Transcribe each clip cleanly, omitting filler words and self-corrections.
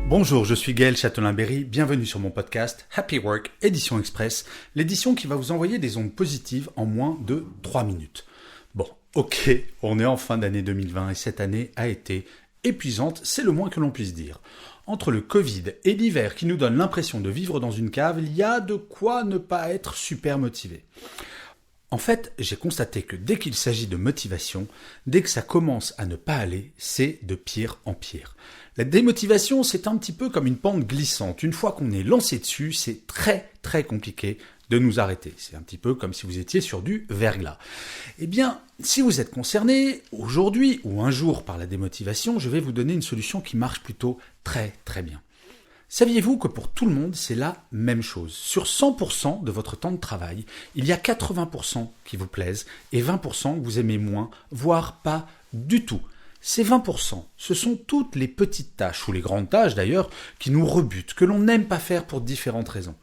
Bonjour, je suis Gaël Châtelain-Berry, bienvenue sur mon podcast Happy Work, édition express, l'édition qui va vous envoyer des ondes positives en moins de 3 minutes. Bon, ok, on est en fin d'année 2020 et cette année a été épuisante, c'est le moins que l'on puisse dire. Entre le Covid et l'hiver qui nous donne l'impression de vivre dans une cave, il y a de quoi ne pas être super motivé. En fait, j'ai constaté que dès qu'il s'agit de motivation, dès que ça commence à ne pas aller, c'est de pire en pire. La démotivation, c'est un petit peu comme une pente glissante. Une fois qu'on est lancé dessus, c'est très compliqué de nous arrêter. C'est un petit peu comme si vous étiez sur du verglas. Eh bien, si vous êtes concerné aujourd'hui ou un jour par la démotivation, je vais vous donner une solution qui marche plutôt très bien. Saviez-vous que pour tout le monde, c'est la même chose? Sur 100% de votre temps de travail, il y a 80% qui vous plaisent et 20% que vous aimez moins, voire pas du tout. Ces 20%, ce sont toutes les petites tâches, ou les grandes tâches d'ailleurs, qui nous rebutent, que l'on n'aime pas faire pour différentes raisons.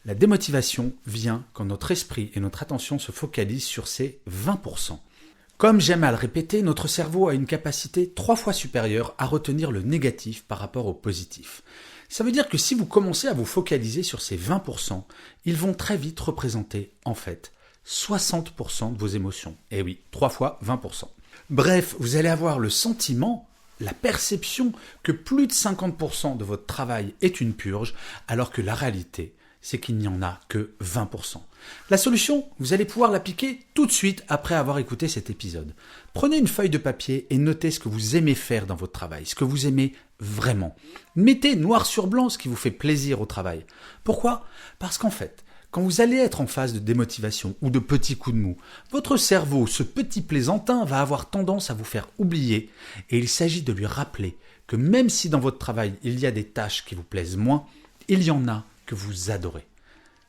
La démotivation vient quand notre esprit et notre attention se focalisent sur ces 20%. Comme j'aime à le répéter, notre cerveau a une capacité 3 fois supérieure à retenir le négatif par rapport au positif. Ça veut dire que si vous commencez à vous focaliser sur ces 20%, ils vont très vite représenter, en fait, 60% de vos émotions. Eh oui, 3 fois 20%. Bref, vous allez avoir le sentiment, la perception que plus de 50% de votre travail est une purge, alors que la réalité, c'est qu'il n'y en a que 20%. La solution, vous allez pouvoir l'appliquer tout de suite après avoir écouté cet épisode. Prenez une feuille de papier et notez ce que vous aimez faire dans votre travail, ce que vous aimez vraiment. Mettez noir sur blanc ce qui vous fait plaisir au travail. Pourquoi ? Parce qu'en fait, quand vous allez être en phase de démotivation ou de petits coups de mou, votre cerveau, ce petit plaisantin, va avoir tendance à vous faire oublier et il s'agit de lui rappeler que même si dans votre travail il y a des tâches qui vous plaisent moins, il y en a que vous adorez.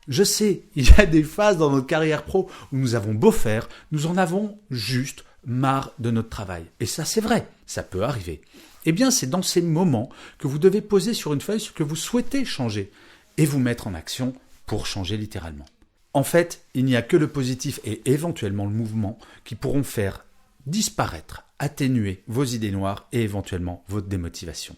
Je sais, il y a des phases dans notre carrière pro où nous avons beau faire, nous en avons juste marre de notre travail. Et ça c'est vrai, ça peut arriver. Eh bien c'est dans ces moments que vous devez poser sur une feuille ce que vous souhaitez changer et vous mettre en action pour changer littéralement. En fait, il n'y a que le positif et éventuellement le mouvement qui pourront faire disparaître, atténuer vos idées noires et éventuellement votre démotivation.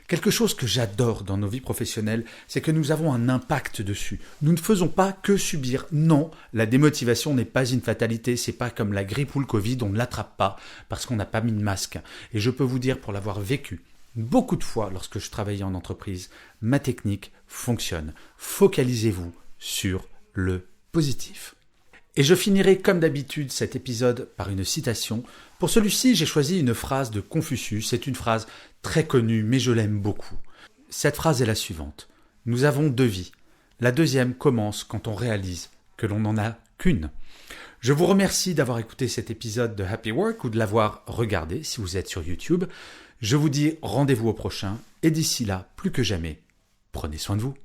Quelque chose que j'adore dans nos vies professionnelles, c'est que nous avons un impact dessus. Nous ne faisons pas que subir. Non, la démotivation n'est pas une fatalité. C'est pas comme la grippe ou le Covid, on ne l'attrape pas parce qu'on n'a pas mis de masque. Et je peux vous dire, pour l'avoir vécu beaucoup de fois lorsque je travaillais en entreprise, ma technique fonctionne. Focalisez-vous sur le positif. Et je finirai comme d'habitude cet épisode par une citation. Pour celui-ci, j'ai choisi une phrase de Confucius. C'est une phrase très connue, mais je l'aime beaucoup. Cette phrase est la suivante. Nous avons 2 vies. La deuxième commence quand on réalise que l'on n'en a qu'une. Je vous remercie d'avoir écouté cet épisode de Happy Work ou de l'avoir regardé si vous êtes sur YouTube. Je vous dis rendez-vous au prochain et d'ici là, plus que jamais, prenez soin de vous.